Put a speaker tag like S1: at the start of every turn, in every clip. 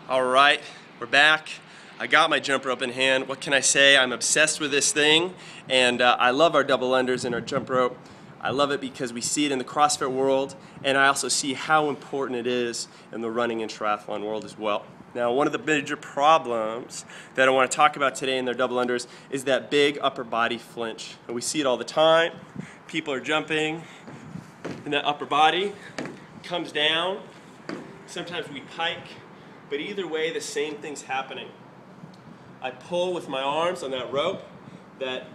S1: All right, we're back. I got my jump rope in hand. What can I say? I'm obsessed with this thing, and I love our double unders and our jump rope. I love it because we see it in the CrossFit world, and I also see how important it is in the running and triathlon world as well. Now, one of the major problems that I want to talk about today in their double unders is that big upper body flinch. And we see it all the time. People are jumping, and that upper body comes down. Sometimes we pike. But either way, the same thing's happening. I pull with my arms on that rope, that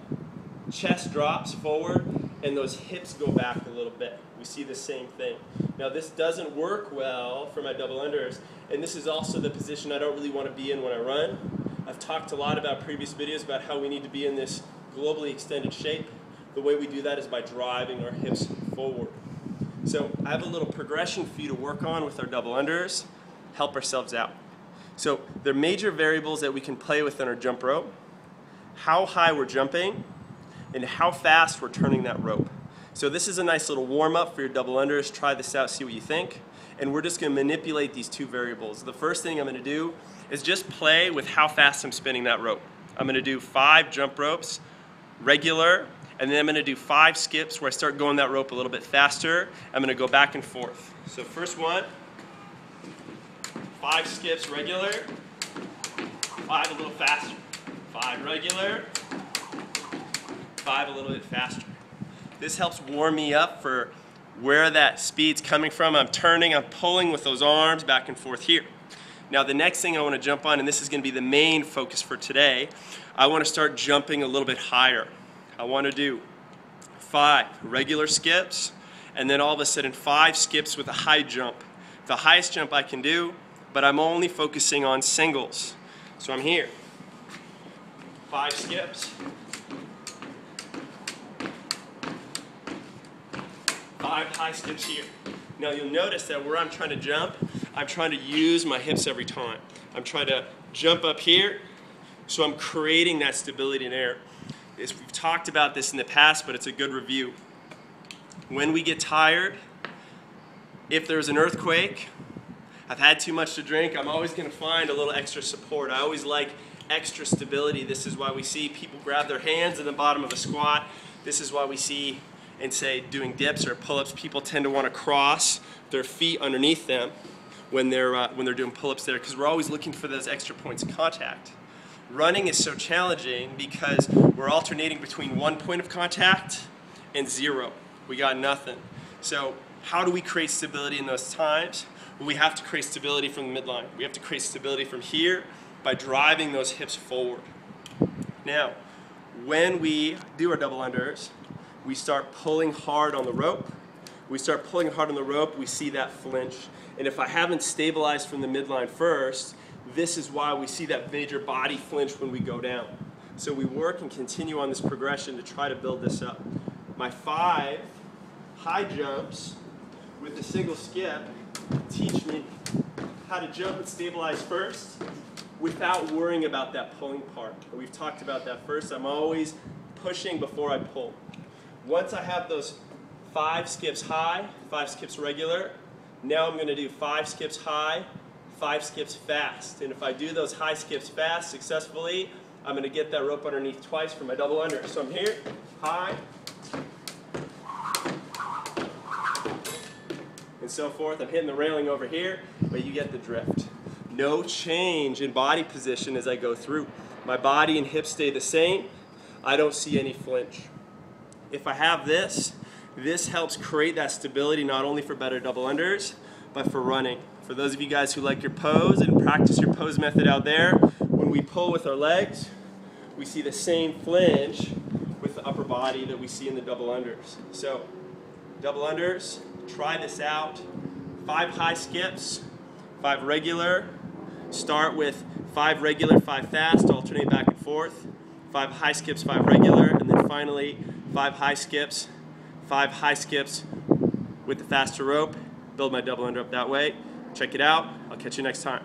S1: chest drops forward, and those hips go back a little bit. We see the same thing. Now this doesn't work well for my double unders, and this is also the position I don't really want to be in when I run. I've talked a lot about previous videos about how we need to be in this globally extended shape. The way we do that is by driving our hips forward. So I have a little progression for you to work on with our double unders. Help ourselves out. So there are major variables that we can play with in our jump rope: how high we're jumping and how fast we're turning that rope. So this is a nice little warm-up for your double unders. Try this out, see what you think. And we're just going to manipulate these two variables. The first thing I'm going to do is just play with how fast I'm spinning that rope. I'm going to do 5 jump ropes, regular, and then I'm going to do 5 skips where I start going that rope a little bit faster. I'm going to go back and forth. So first one, 5 skips regular, 5 a little faster, 5 regular, 5 a little bit faster. This helps warm me up for where that speed's coming from. I'm turning, I'm pulling with those arms back and forth here. Now the next thing I want to jump on, and this is going to be the main focus for today, I want to start jumping a little bit higher. I want to do 5 regular skips, and then all of a sudden 5 skips with a high jump. The highest jump I can do, but I'm only focusing on singles. So I'm here. 5 skips. 5 high skips here. Now you'll notice that where I'm trying to jump, I'm trying to use my hips every time. I'm trying to jump up here, so I'm creating that stability in air. We've talked about this in the past, but it's a good review. When we get tired, if there's an earthquake, I've had too much to drink, I'm always going to find a little extra support. I always like extra stability. This is why we see people grab their hands in the bottom of a squat. This is why we see, in say, doing dips or pull-ups, people tend to want to cross their feet underneath them when they're doing pull-ups there, because we're always looking for those extra points of contact. Running is so challenging because we're alternating between 1 point of contact and 0. We got nothing. So how do we create stability in those times? Well, we have to create stability from the midline. We have to create stability from here by driving those hips forward. Now, when we do our double unders, we start pulling hard on the rope. We start pulling hard on the rope, we see that flinch. And if I haven't stabilized from the midline first, this is why we see that major body flinch when we go down. So we work and continue on this progression to try to build this up. My 5 high jumps with the single skip teach me how to jump and stabilize first without worrying about that pulling part. We've talked about that first. I'm always pushing before I pull. Once I have those 5 skips high, 5 skips regular, now I'm going to do 5 skips high, 5 skips fast. And if I do those high skips fast successfully, I'm going to get that rope underneath twice for my double under. So I'm here, high, and so forth. I'm hitting the railing over here, but you get the drift. No change in body position as I go through. My body and hips stay the same. I don't see any flinch. If I have this, this helps create that stability not only for better double unders, but for running. For those of you guys who like your pose and practice your pose method out there, when we pull with our legs, we see the same flinch with the upper body that we see in the double unders. So, double unders, try this out. 5 high skips, 5 regular. Start with 5 regular, 5 fast, alternate back and forth. 5 high skips, 5 regular, and then finally 5 high skips, 5 high skips with the faster rope. Build my double under up that way. Check it out. I'll catch you next time.